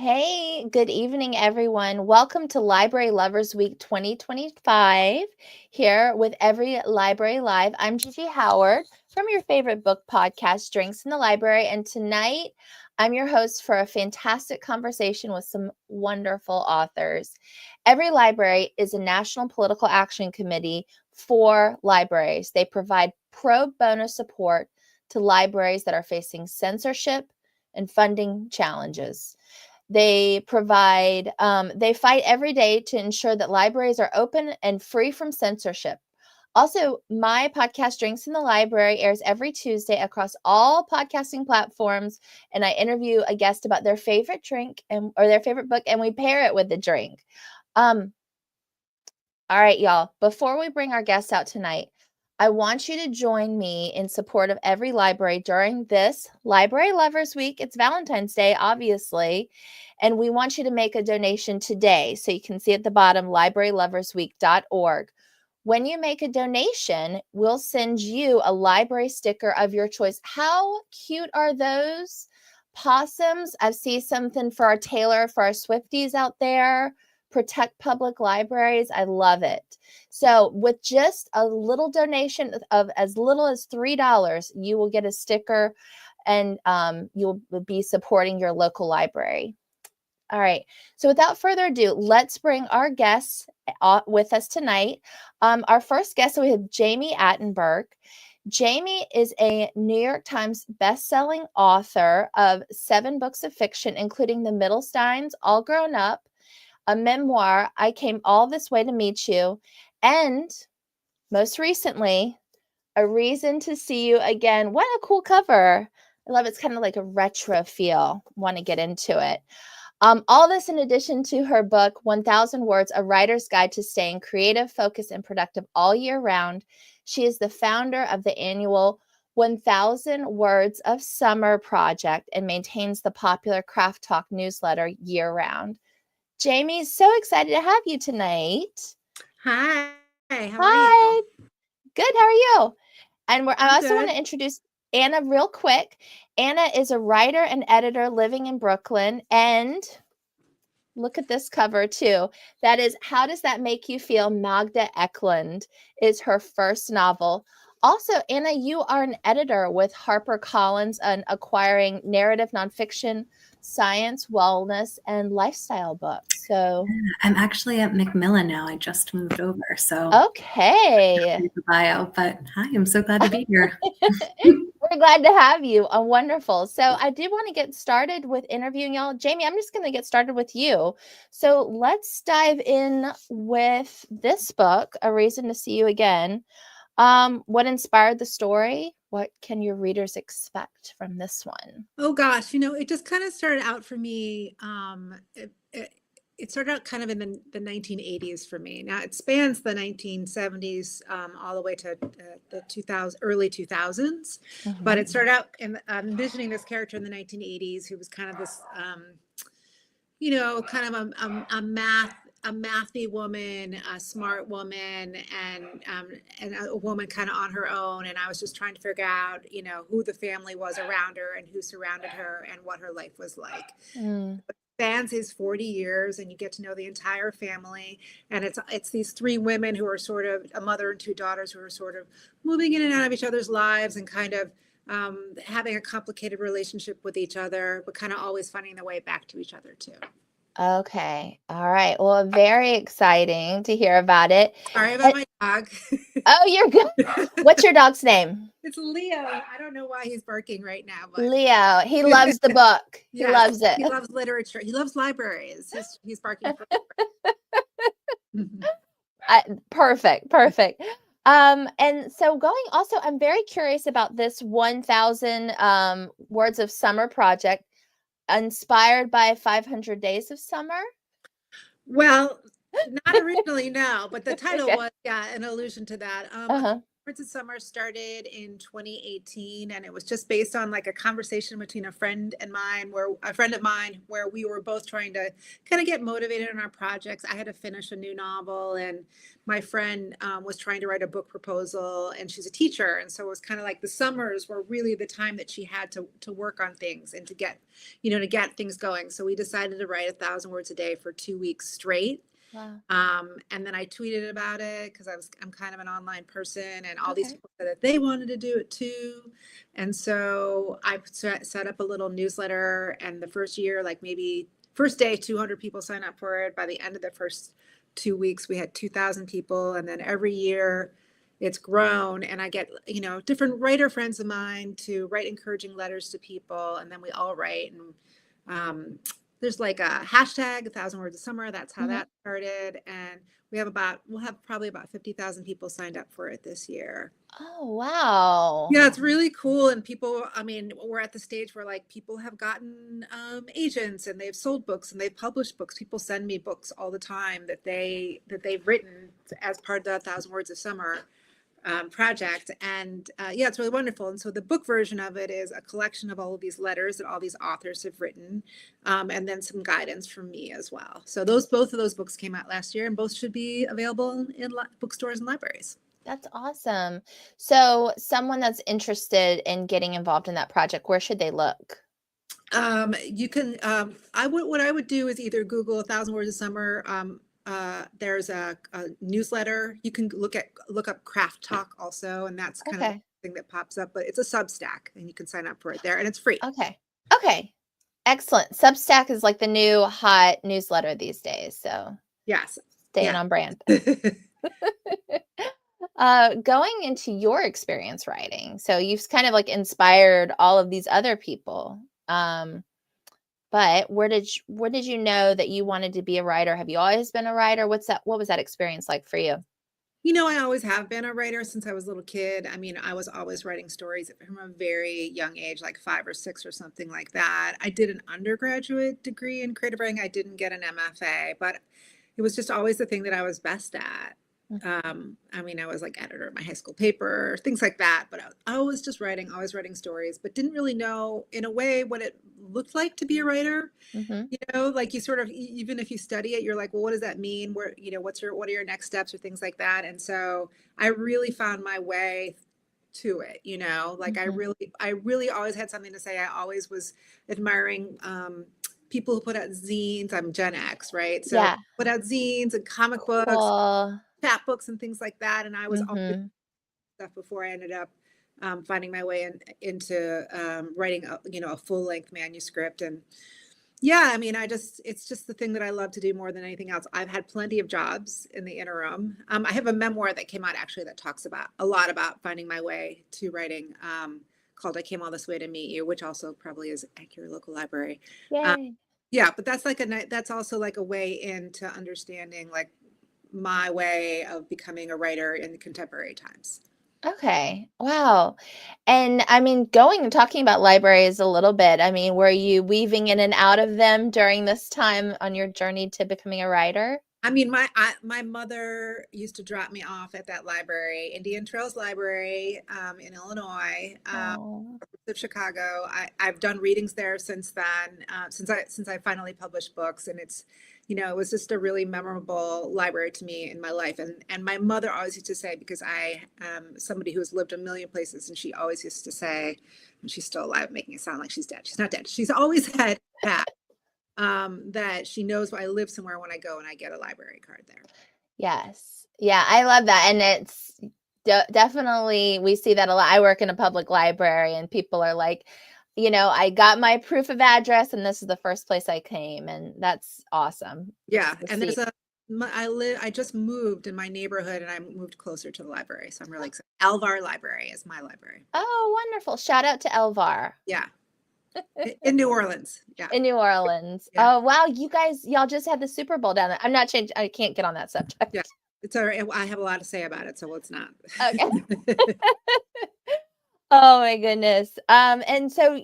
Hey, good evening, everyone. Welcome to Library Lovers Week 2025 here with Every Library Live. I'm Gigi Howard from your favorite book podcast, Drinks in the Library. And tonight, I'm your host for a fantastic conversation with some wonderful authors. Every Library is a national political action committee for libraries. They provide pro bono support to libraries that are facing censorship and funding challenges. They fight every day to ensure that libraries are open and free from censorship. Also, my podcast, Drinks in the Library, airs every Tuesday across all podcasting platforms, and I interview a guest about their favorite drink or their favorite book, and we pair it with the drink. All right, y'all, before we bring our guests out tonight, I want you to join me in support of Every Library during this Library Lovers Week. It's Valentine's Day, obviously, and we want you to make a donation today. So you can see at the bottom, libraryloversweek.org. When you make a donation, we'll send you a library sticker of your choice. How cute are those possums? I see something for our Taylor, for our Swifties out there. Protect public libraries. I love it. So with just a little donation of as little as $3, you will get a sticker and you'll be supporting your local library. All right. So without further ado, let's bring our guests with us tonight. Our first guest, we have Jami Attenberg. Jami is a New York Times bestselling author of 7 books of fiction, including The Middlesteins, All Grown Up, a memoir, I Came All This Way to Meet You, and most recently, A Reason to See You Again. What a cool cover. I love it. It's kind of like a retro feel. Want to get into it. All this in addition to her book, 1,000 Words, A Writer's Guide to Staying Creative, Focused, and Productive All Year Round. She is the founder of the annual 1,000 Words of Summer project and maintains the popular Craft Talk newsletter year-round. Jami, so excited to have you tonight. Hi, how are Hi. you? Good, how are you? And I also want Good. to introduce Anna real quick. Anna is a writer and editor living in Brooklyn. And look at this cover too. That is How Does That Make You Feel? Magda Eklund is her first novel. Also, Anna, you are an editor with HarperCollins on acquiring narrative nonfiction, science, wellness, and lifestyle books. So I'm actually at Macmillan now. I just moved over, so okay. the bio. But hi, I'm so glad to be here. We're glad to have you. Wonderful. So I do want to get started with interviewing y'all. Jami, I'm just going to get started with you. So let's dive in with this book, A Reason to See You Again. What inspired the story? What can your readers expect from this one? Oh gosh, it just kind of started out for me. It started out kind of in the 1980s for me. Now it spans the 1970s all the way to the early 2000s. But it started out in envisioning this character in the 1980s who was kind of this, kind of a mathy woman, a smart woman, and a woman kind of on her own. And I was just trying to figure out, who the family was around her and who surrounded her and what her life was like. It spans his 40 years, and you get to know the entire family. And it's these 3 women who are sort of a mother and 2 daughters who are sort of moving in and out of each other's lives and kind of having a complicated relationship with each other, but kind of always finding their way back to each other too. Okay. All right. Well, very exciting to hear about it. Sorry about my dog. Oh, you're good. What's your dog's name? It's Leo. I don't know why he's barking right now, but Leo. He loves the book. He loves it. He loves literature. He loves libraries. He's barking for Perfect. And so I'm very curious about this 1,000 Words of Summer project, inspired by 500 Days of Summer. Well, not originally, no, but the title was, an allusion to that. Words of Summer started in 2018, and it was just based on like a conversation between a friend and mine, where a friend of mine, where we were both trying to kind of get motivated in our projects. I had to finish a new novel, and my friend was trying to write a book proposal, and she's a teacher, and so it was kind of like the summers were really the time that she had to work on things and to get, to get things going. So we decided to write 1,000 words a day for 2 weeks straight. Wow. And then I tweeted about it because I'm kind of an online person, and all these Okay. people said that they wanted to do it too. And so I set up a little newsletter, and the first year, like maybe first day, 200 people sign up for it. By the end of the first 2 weeks, we had 2,000 people. And then every year it's grown, and I get, different writer friends of mine to write encouraging letters to people. And then we all write, and there's like a hashtag 1,000 words a summer. That's how Mhm. that started. And we'll have probably about 50,000 people signed up for it this year. Oh, wow. Yeah, it's really cool. And people, I mean, we're at the stage where like people have gotten agents, and they've sold books, and they've published books. People send me books all the time that they've written as part of the 1,000 words a summer project. And yeah, it's really wonderful. And so the book version of it is a collection of all of these letters that all these authors have written, and then some guidance from me as well. So both of those books came out last year, and both should be available in bookstores and libraries. That's awesome. So someone that's interested in getting involved in that project, where should they look? You can, what I would do is either Google 1,000 words a summer. There's a newsletter. You can look up Craft Talk also, and that's kind of the Okay. thing that pops up, but it's a Substack, and you can sign up for it there, and it's free. Okay. Okay. Excellent. Substack is like the new hot newsletter these days. So Yes. staying Yeah. on brand. Going into your experience writing, so you've kind of like inspired all of these other people. But where did you know that you wanted to be a writer? Have you always been a writer? What was that experience like for you? I always have been a writer since I was a little kid. I mean, I was always writing stories from a very young age, like 5 or 6 or something like that. I did an undergraduate degree in creative writing. I didn't get an MFA, but it was just always the thing that I was best at. I mean, I was like editor of my high school paper, things like that, but I was just writing, always writing stories, but didn't really know in a way what it looked like to be a writer. Mm-hmm. Like you sort of, even if you study it, you're like, well, what does that mean? Where, what are your next steps or things like that? And so I really found my way to it, like Mm-hmm. I really always had something to say. I always was admiring people who put out zines. I'm Gen X, right? So Yeah. put out zines and comic books, Cool. chat books and things like that. And I was always Mm-hmm. stuff before I ended up finding my way into writing a full length manuscript. And yeah, I mean, it's just the thing that I love to do more than anything else. I've had plenty of jobs in the interim. I have a memoir that came out actually that talks about a lot about finding my way to writing, called I Came All This Way to Meet You, which also probably is at your local library. Um, Yay. yeah, but that's also like a way into understanding like my way of becoming a writer in the contemporary times. Okay. Wow. And I mean, going and talking about libraries a little bit, I mean, were you weaving in and out of them during this time on your journey to becoming a writer? I mean, my mother used to drop me off at that library, Indian Trails Library, in Illinois, Oh, of Chicago. I've done readings there since then, since I finally published books, and it was just a really memorable library to me in my life. And my mother always used to say, because I am somebody who has lived a million places, and she always used to say, and she's still alive, making it sound like she's dead. She's not dead. She's always said that she knows I live somewhere when I go and I get a library card there. yes. Yeah, I love that. And it's definitely, we see that a lot. I work in a public library, and people are like, I got my proof of address, and this is the first place I came. And that's awesome. Yeah, Just to and see. I just moved in my neighborhood, and I moved closer to the library, so I'm really excited. Alvar Library is my library. Oh, wonderful. Shout out to Elvar. Yeah, in New Orleans. Yeah, In New Orleans. yeah, Oh, wow. Y'all just had the Super Bowl down there. I'm not changing. I can't get on that subject. yeah. It's all right. I have a lot to say about it, so let's not. Okay. Oh my goodness. And so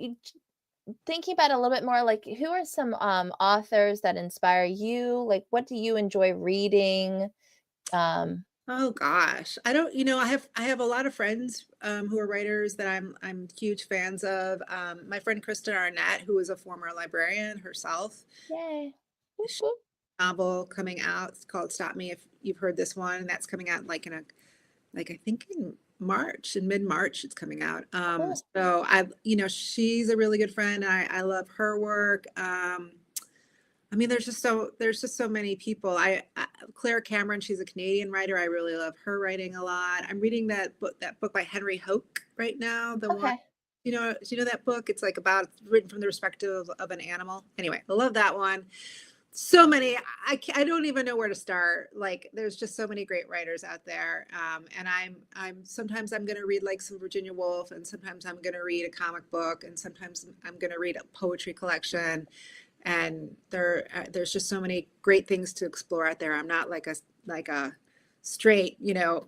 thinking about it a little bit more, like who are some authors that inspire you? Like what do you enjoy reading? Oh gosh. I don't, I have a lot of friends who are writers that I'm huge fans of. My friend Kristen Arnett, who is a former librarian herself, Yay. Whoop, she whoop. novel coming out. It's called Stop Me If You've Heard This One, and that's coming out like I think in March, in mid-March it's coming out. Cool. So she's a really good friend. I love her work. I mean, there's just so many people. Claire Cameron, she's a Canadian writer. I really love her writing a lot. I'm reading that book by Henry Hoke right now. The one, Okay. do you know that book? It's like about written from the perspective of an animal. Anyway, I love that one. So many. I don't even know where to start. Like, there's just so many great writers out there. And I'm sometimes I'm going to read like some Virginia Woolf, and sometimes I'm going to read a comic book, and sometimes I'm going to read a poetry collection. And there's just so many great things to explore out there. I'm not like a straight,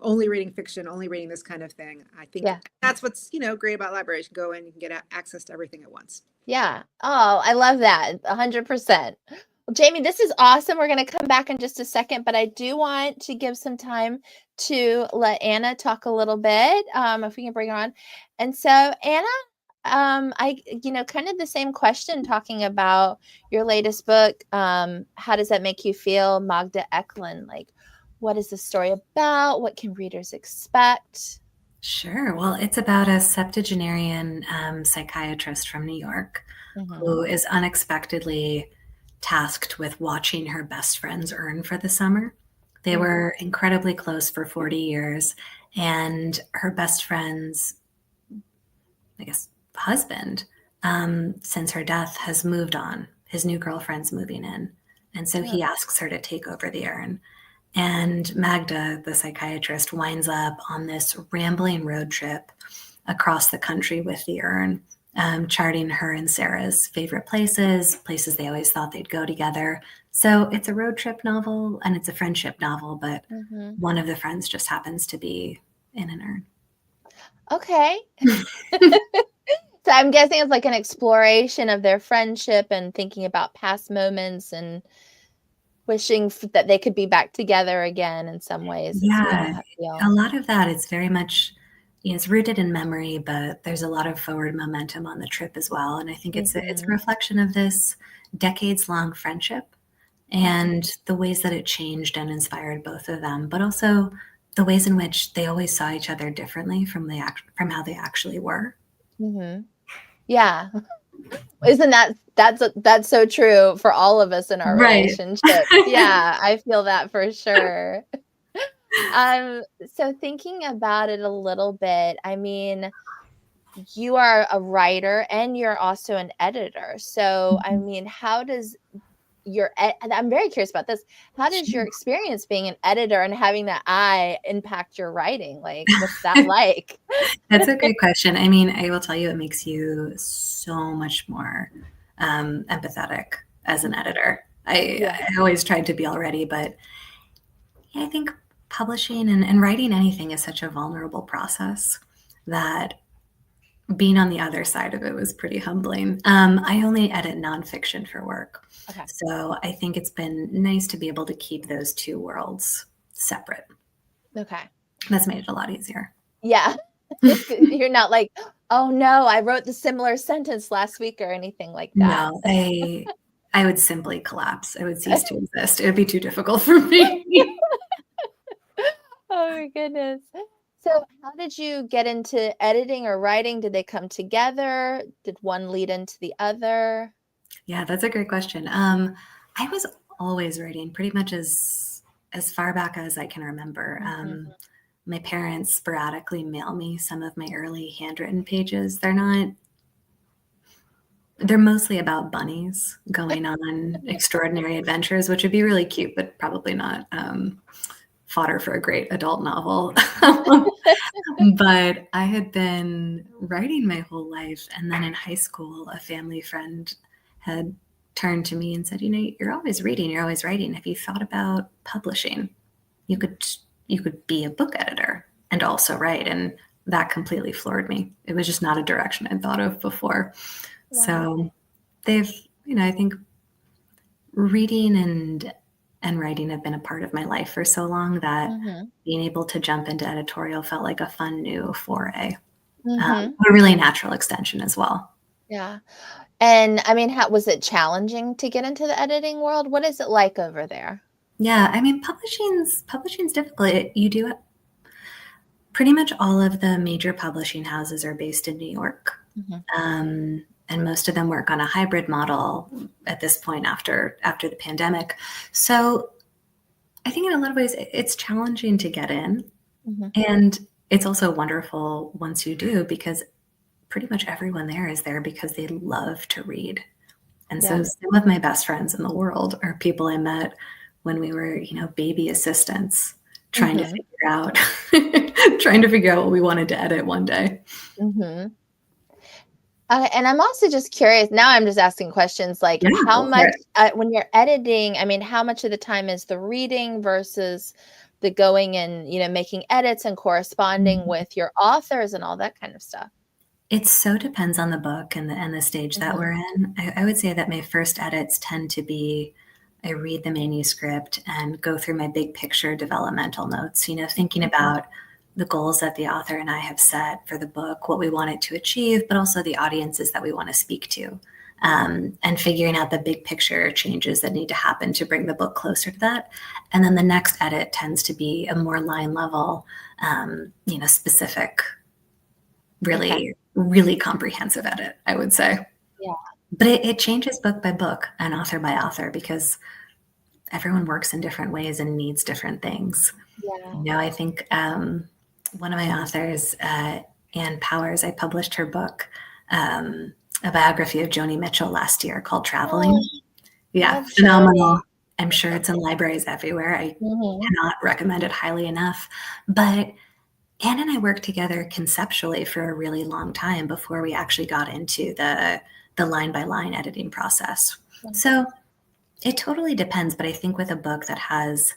only reading fiction, only reading this kind of thing. I think Yeah. that's what's great about libraries. You can go in, you can get access to everything at once. Yeah. Oh, I love that. 100%. Well, Jamie, this is awesome. We're going to come back in just a second, but I do want to give some time to let Anna talk a little bit, if we can bring her on. And so, Anna, kind of the same question talking about your latest book. How does that make you feel, Magda Eklund? Like, what is the story about? What can readers expect? Sure. Well, it's about a septuagenarian psychiatrist from New York Mm-hmm. who is unexpectedly tasked with watching her best friends earn for the summer. They were incredibly close for 40 years, and her best friend's, I guess, husband, since her death, has moved on. His new girlfriend's moving in. And so he asks her to take over the urn. And Magda, the psychiatrist, winds up on this rambling road trip across the country with the urn, charting her and Sarah's favorite places they always thought they'd go together. So it's a road trip novel and it's a friendship novel, but Mm-hmm. one of the friends just happens to be in an urn. Okay. So I'm guessing it's like an exploration of their friendship and thinking about past moments and wishing that they could be back together again in some ways is what Yeah, I feel. a lot of that is very much, it's rooted in memory, but there's a lot of forward momentum on the trip as well. And I think it's a reflection of this decades-long friendship and the ways that it changed and inspired both of them, but also the ways in which they always saw each other differently from how they actually were. Mm-hmm. Yeah. Isn't that's so true for all of us in our Right. relationships. Yeah, I feel that for sure. So thinking about it a little bit, I mean, you are a writer and you're also an editor. So, I mean, how does I'm very curious about this. How does your experience being an editor and having that eye impact your writing? Like, what's that like? That's a great question. I mean, I will tell you, it makes you so much more empathetic as an editor. I always tried to be already, but I think publishing and writing anything is such a vulnerable process that being on the other side of it was pretty humbling. I only edit nonfiction for work. Okay. So I think it's been nice to be able to keep those two worlds separate. Okay. That's made it a lot easier. Yeah. You're not like, oh no, I wrote the similar sentence last week or anything like that. No, I would simply collapse. I would cease to exist. It would be too difficult for me. Oh my goodness. So how did you get into editing or writing? Did they come together? Did one lead into the other? Yeah, that's a great question. I was always writing pretty much as far back as I can remember. My parents sporadically mail me some of my early handwritten pages. They're mostly about bunnies going on extraordinary adventures, which would be really cute, but probably not fodder for a great adult novel. But I had been writing my whole life. And then in high school, a family friend had turned to me and said, you're always reading, you're always writing. Have you thought about publishing? You could be a book editor and also write. And that completely floored me. It was just not a direction I'd thought of before. Wow. So I think reading and and writing have been a part of my life for so long that Mm-hmm. being able to jump into editorial felt like a fun new foray, Mm-hmm. a really natural extension as well. Yeah. And I mean, how was it challenging to get into the editing world? What is it like over there? Yeah, I mean, publishing's difficult. You do pretty much all of the major publishing houses are based in New York. Mm-hmm. And most of them work on a hybrid model at this point after the pandemic. So I think in a lot of ways it's challenging to get in, Mm-hmm. and it's also wonderful once you do, because pretty much everyone there is there because they love to read. And so Yeah. some of my best friends in the world are people I met when we were, baby assistants trying to Mm-hmm. figure out what we wanted to edit one day. Mm-hmm. And I'm also just curious, now I'm just asking questions like Yeah, how go for much, it. when you're editing, I mean, how much of the time is the reading versus the going and, making edits and corresponding with your authors and all that kind of stuff? It so depends on the book and the stage that Mm-hmm. we're in. I would say that my first edits tend to be, I read the manuscript and go through my big picture developmental notes, thinking about the goals that the author and I have set for the book, what we want it to achieve, but also the audiences that we want to speak to, and figuring out the big picture changes that need to happen to bring the book closer to that. And then the next edit tends to be a more line level, specific, really, Okay. really comprehensive edit, I would say. Yeah. But it changes book by book and author by author because everyone works in different ways and needs different things. Yeah. I think one of my authors, Ann Powers, I published her book, a biography of Joni Mitchell last year called Traveling. Oh, Yeah, love phenomenal. Joni. I'm sure it's in libraries everywhere. I Mm-hmm. cannot recommend it highly enough. But Anne and I worked together conceptually for a really long time before we actually got into the line by line editing process. So it totally depends, but I think with a book that has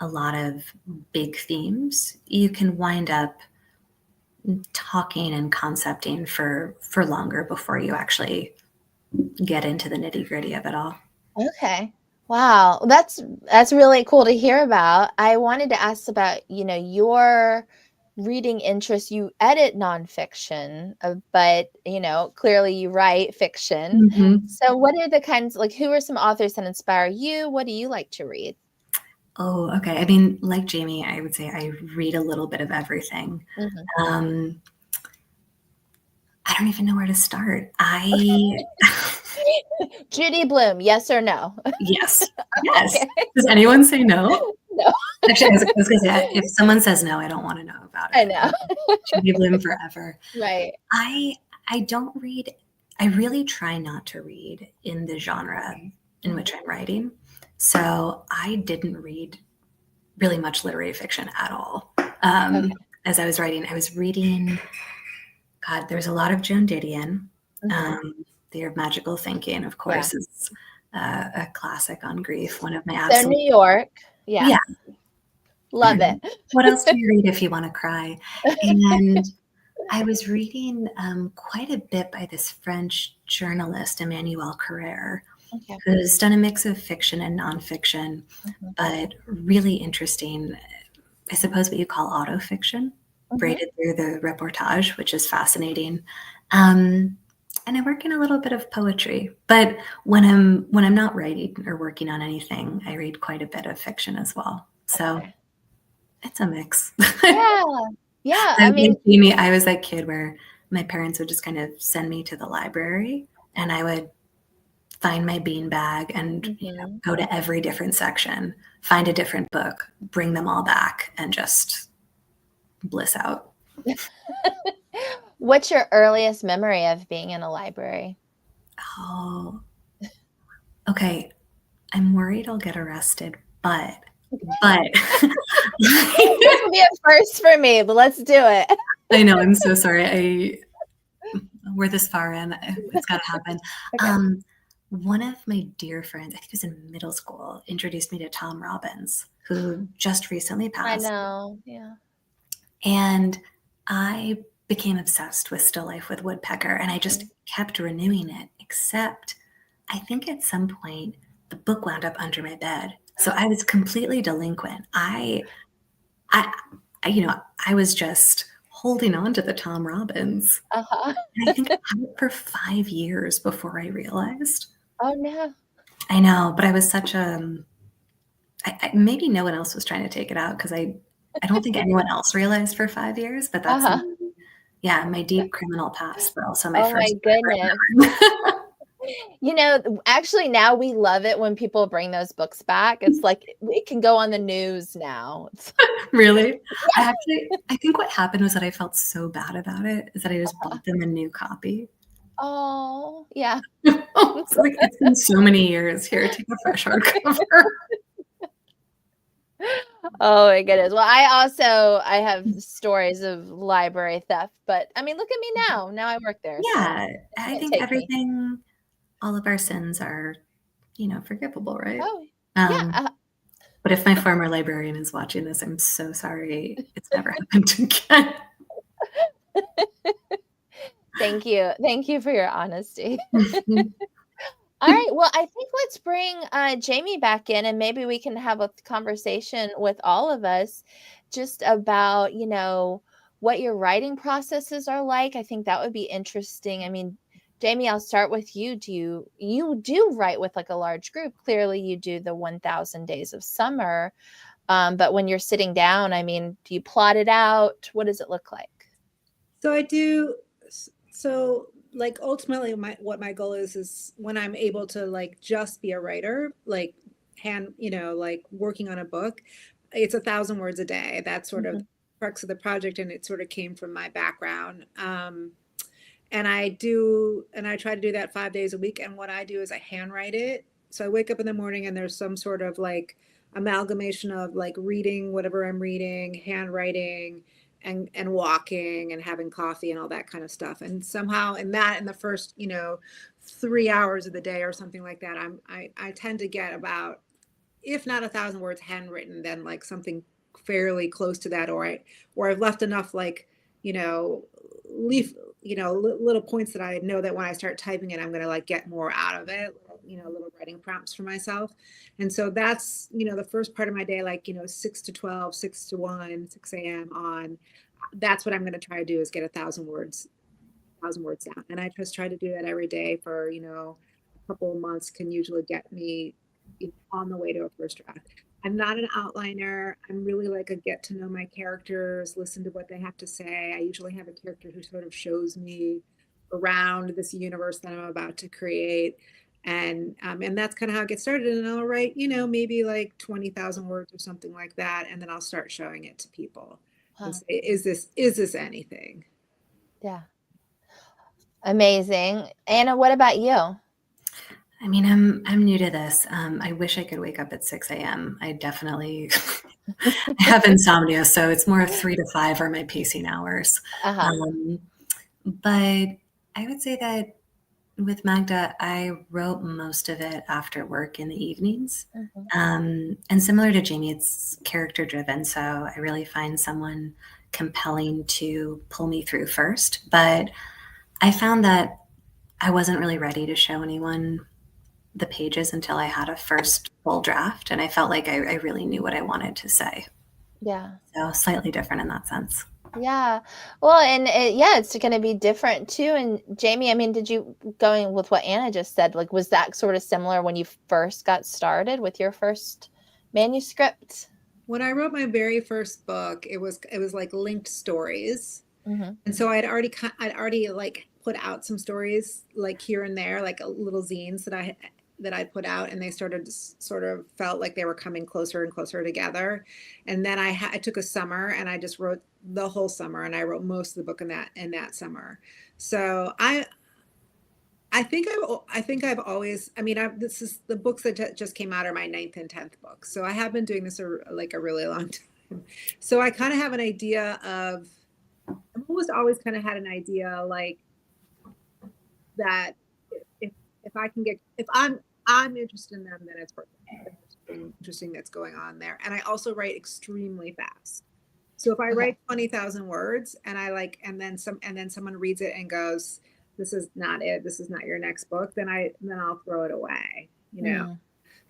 a lot of big themes, you can wind up talking and concepting for longer before you actually get into the nitty gritty of it all. Okay. Wow. That's really cool to hear about. I wanted to ask about, your reading interest. You edit nonfiction, but, clearly you write fiction. Mm-hmm. So what are the kinds, like, who are some authors that inspire you? What do you like to read? Oh, okay. I mean, like Jamie, I would say I read a little bit of everything. Mm-hmm. I don't even know where to start. Judy Blume, yes or no? Yes. Yes. Okay. Does anyone say no? No, Actually, I was going to say, if someone says no, I don't want to know about I it. know. Judy Blume forever. Right. I don't read. I really try not to read in the genre in which I'm writing. So I didn't read really much literary fiction at all. Okay. As I was writing, I was reading, God, there's a lot of Joan Didion. Mm-hmm. The Year of Magical Thinking, of Yeah. course, is a classic on grief. One of my So absolute. New York. Yeah. Yeah. Love it. What else do you read if you want to cry? And I was reading quite a bit by this French journalist, Emmanuel Carrère, Okay. who's done a mix of fiction and nonfiction, Mm-hmm. but really interesting, I suppose what you call autofiction, braided through the reportage, which is fascinating. And I work in a little bit of poetry, but when I'm not writing or working on anything, I read quite a bit of fiction as well. So Okay. it's a mix. Yeah. Yeah. I mean, I was that kid where my parents would just kind of send me to the library and I would find my beanbag and go to every different section, find a different book, bring them all back, and just bliss out. what's your earliest memory of being in a library? Oh, okay. I'm worried I'll get arrested, but This will be a first for me, but let's do it. I know, I'm so sorry. We're this far in. It's got to happen. Okay. One of my dear friends, I think it was in middle school, introduced me to Tom Robbins, who just recently passed. I know. Yeah. And I became obsessed with Still Life with Woodpecker, and I just kept renewing it, except I think at some point the book wound up under my bed. So I was completely delinquent. I, I was just holding on to the Tom Robbins. Uh-huh. And I think I had it for 5 years before I realized. Oh, no. I know, but I was such maybe no one else was trying to take it out because I don't think anyone else realized for 5 years, but that's Uh-huh. my deep criminal past, but also my Oh, my first goodness. Actually, now we love it when people bring those books back. It's like it can go on the news now. Really? I think what happened was that I felt so bad about it is that I just bought them a new copy. Oh, yeah. So like, it's been so many years. Here, take a fresh hardcover. Oh my goodness. Well, I have stories of library theft, but I mean, look at me now. Now I work there, so Yeah, I can't think take me. everything, all of our sins are, forgivable, right? Oh, Um, yeah. but if my former librarian is watching this, I'm so sorry. It's never happened again. Thank you. Thank you for your honesty. All right. Well, I think let's bring Jami back in and maybe we can have a conversation with all of us just about, what your writing processes are like. I think that would be interesting. I mean, Jami, I'll start with you. You do write with like a large group? Clearly you do the 1000 Days of Summer. But when you're sitting down, I mean, do you plot it out? What does it look like? So I do. So like ultimately what my goal is when I'm able to like just be a writer, like like working on a book, it's 1,000 words a day. That's sort of the crux of the project, and it sort of came from my background. And I try to do that 5 days a week. And what I do is I handwrite it. So I wake up in the morning and there's some sort of like amalgamation of like reading whatever I'm reading, handwriting, and walking and having coffee and all that kind of stuff. And somehow in the first 3 hours of the day or something like that, I tend to get about, if not 1,000 words handwritten, then like something fairly close to that, or I've left enough like leaf little points that I know that when I start typing it, I'm going to like get more out of it, little writing prompts for myself. And so that's the first part of my day, like 6 to 12, 6 to 1, 6 a.m. on. That's what I'm going to try to do, is get 1,000 words down. And I just try to do that every day for a couple of months. Can usually get me on the way to a first draft. I'm not an outliner. I'm really like a get to know my characters, listen to what they have to say. I usually have a character who sort of shows me around this universe that I'm about to create. And that's kind of how I get started. And I'll write, maybe like 20,000 words or something like that. And then I'll start showing it to people and say, is this anything? Yeah. Amazing. Anna, what about you? I mean, I'm new to this. I wish I could wake up at 6 a.m. I definitely have insomnia, so it's more 3 to 5 are my pacing hours. Uh-huh. But I would say that with Magda, I wrote most of it after work in the evenings. And similar to Jami, it's character driven, so I really find someone compelling to pull me through first. But I found that I wasn't really ready to show anyone the pages until I had a first full draft, and I felt like I really knew what I wanted to say. Yeah. So slightly different in that sense. Yeah. Well, and it's going to be different too. And Jami, I mean, did you, going with what Anna just said, like, was that sort of similar when you first got started with your first manuscript? When I wrote my very first book, it was like linked stories. And so I'd already like put out some stories like here and there, like little zines that I put out, and they sort of felt like they were coming closer and closer together. And then I took a summer and I just wrote the whole summer, and I wrote most of the book in that summer. So I think I've always, I mean, this is the books that just came out are my 9th and 10th books. So I have been doing this like a really long time. So I kind of have an idea of, I've always kind of had an idea like that if I can get, if I'm interested in them, then it's worth it. There's interesting that's going on there. And I also write extremely fast. So if I write 20,000 words and and then someone reads it and goes, this is not it, this is not your next book, then I'll throw it away,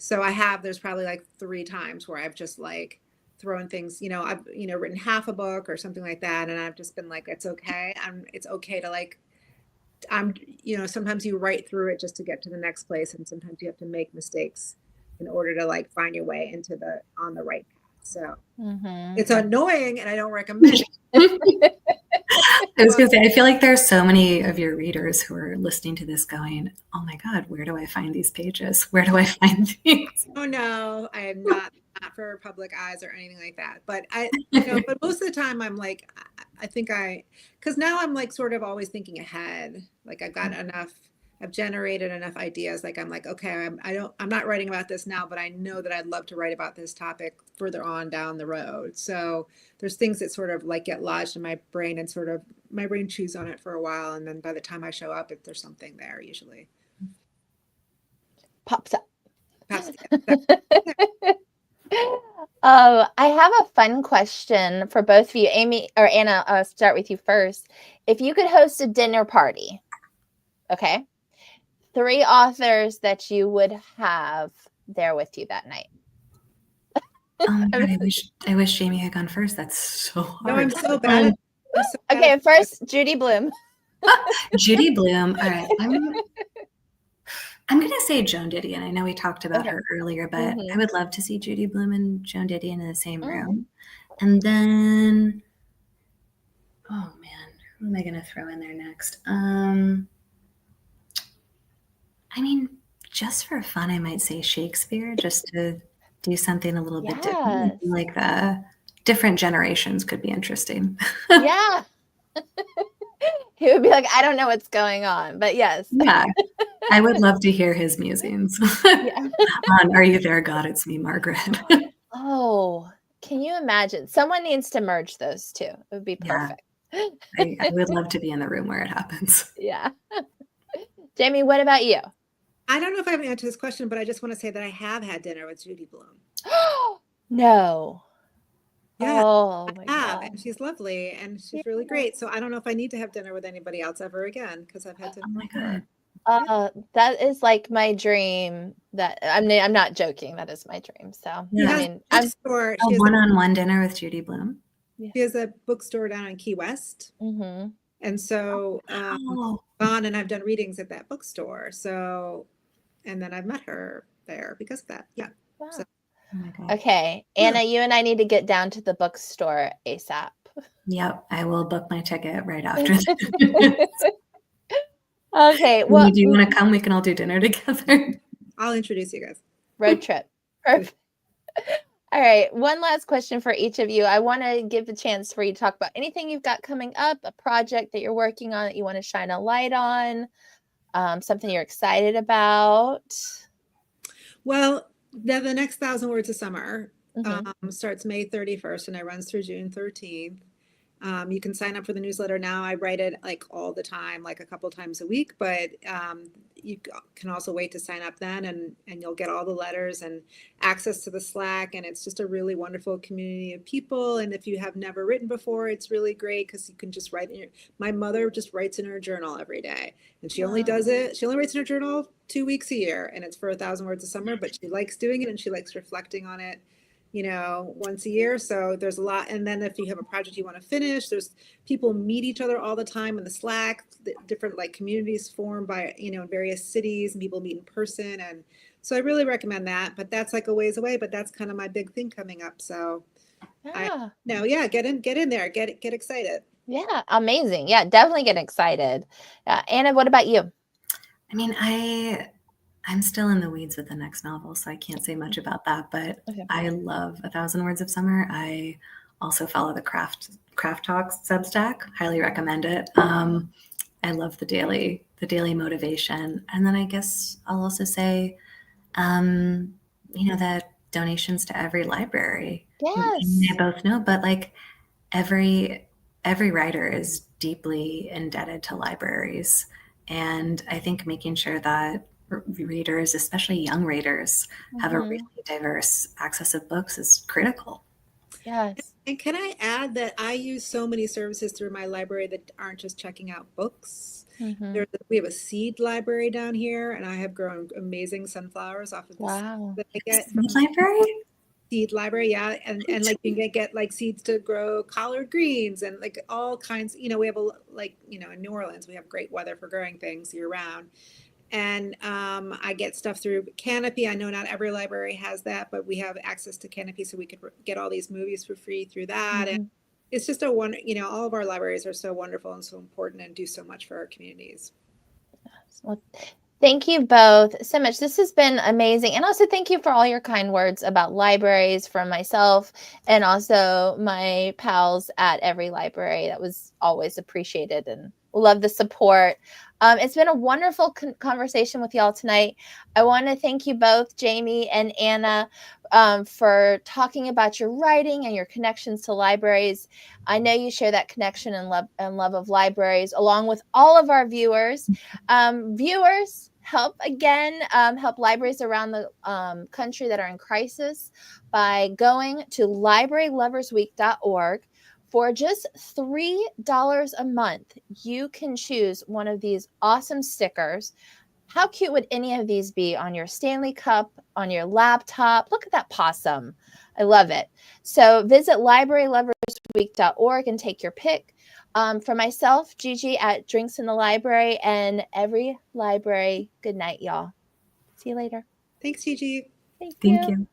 So there's probably like 3 times where I've just like thrown things, I've, written half a book or something like that. And I've just been like, it's okay. It's okay to like, sometimes you write through it just to get to the next place. And sometimes you have to make mistakes in order to like find your way on the right path. So it's annoying and I don't recommend it. I was going to say, I feel like there's so many of your readers who are listening to this going, oh my God, where do I find these pages? Where do I find these? Oh no, I am not for public eyes or anything like that. But but most of the time I'm like, because now I'm like sort of always thinking ahead. Like I've generated enough ideas. Like I'm like, okay, I'm not writing about this now, but I know that I'd love to write about this topic further on down the road. So there's things that sort of like get lodged in my brain and sort of my brain chews on it for a while. And then by the time I show up, there's something there usually. Pops up. I have a fun question for both of you. Amy or Anna, I'll start with you first. If you could host a dinner party, okay, 3 authors that you would have there with you that night. Oh my God, I wish Jami had gone first. That's so hard. No, I'm so bad. Okay, first, Judy Blume. Judy Blume. All right. I'm going to say Joan Didion. I know we talked about her earlier, but I would love to see Judy Blume and Joan Didion in the same room. And then, oh man, who am I going to throw in there next? I mean, just for fun, I might say Shakespeare, just to do something a little bit different. Like the different generations could be interesting. Yeah. He would be like, I don't know what's going on, but yes. Yeah. I would love to hear his musings. Are you there, God? It's me, Margaret. Oh, can you imagine? Someone needs to merge those two. It would be perfect. Yeah. I would love to be in the room where it happens. Yeah. Jami, what about you? I don't know if I have an answer to this question, but I just want to say that I have had dinner with Judy Blume. No. Yeah, oh my God. And she's lovely and she's really great. So I don't know if I need to have dinner with anybody else ever again because I've had dinner with her. That is like my dream. That I'm not joking. That is my dream. So yeah. I mean, a one-on-one dinner with Judy Blume. She has a bookstore down in Key West, and so Vaughn and I've done readings at that bookstore. So, and then I've met her there because of that. Yeah. Wow. So, okay, Anna, you and I need to get down to the bookstore ASAP. Yep, I will book my ticket right after this. Okay, well, do you want to come? We can all do dinner together. I'll introduce you guys. Road trip. Perfect. All right, one last question for each of you. I want to give the chance for you to talk about anything you've got coming up, a project that you're working on that you want to shine a light on, something you're excited about. Well, the next 1,000 Words of Summer starts May 31st and it runs through June 13th. You can sign up for the newsletter now. I write it like all the time, like a couple times a week, but you can also wait to sign up then and you'll get all the letters and access to the Slack. And it's just a really wonderful community of people. And if you have never written before, it's really great because you can just write my mother just writes in her journal every day. And she only does it. She only writes in her journal 2 weeks a year and it's for 1,000 Words of Summer, but she likes doing it and she likes reflecting on it once a year. So there's a lot. And then if you have a project you want to finish, there's people meet each other all the time in the Slack, the different like communities formed by, in various cities and people meet in person. And so I really recommend that, but that's like a ways away, but that's kind of my big thing coming up. So get in there, get excited. Yeah. Amazing. Yeah, definitely get excited. Anna, what about you? I mean, I'm still in the weeds with the next novel, so I can't say much about that, but I love 1,000 Words of Summer. I also follow the Craft Talks Substack. Highly recommend it. I love the daily motivation. And then I guess I'll also say, that donations to every library. Yes. They both know, but like every writer is deeply indebted to libraries. And I think making sure that readers, especially young readers, have a really diverse access of books is critical. Yes. And can I add that I use so many services through my library that aren't just checking out books. Mhm. We have a seed library down here, and I have grown amazing sunflowers off of the seeds Wow. that I get Seed from library? seed library. Yeah, and like you can get like seeds to grow collard greens and like all kinds. We have in New Orleans we have great weather for growing things year round. And I get stuff through Canopy. I know not every library has that, but we have access to Canopy, so we could get all these movies for free through that. And Mhm. it's just all of our libraries are so wonderful and so important and do so much for our communities. Well, thank you both so much. This has been amazing. And also, thank you for all your kind words about libraries from myself and also my pals at every library. That was always appreciated and love the support. It's been a wonderful conversation with y'all tonight. I want to thank you both, Jami and Anna, for talking about your writing and your connections to libraries. I know you share that connection and love of libraries along with all of our viewers. Viewers, help libraries around the country that are in crisis by going to libraryloversweek.org. For just $3 a month, you can choose one of these awesome stickers. How cute would any of these be on your Stanley Cup, on your laptop? Look at that possum. I love it. So visit libraryloversweek.org and take your pick. For myself, Gigi at Drinks in the Library and every library, good night, y'all. See you later. Thanks, Gigi. Thank Thank you. you.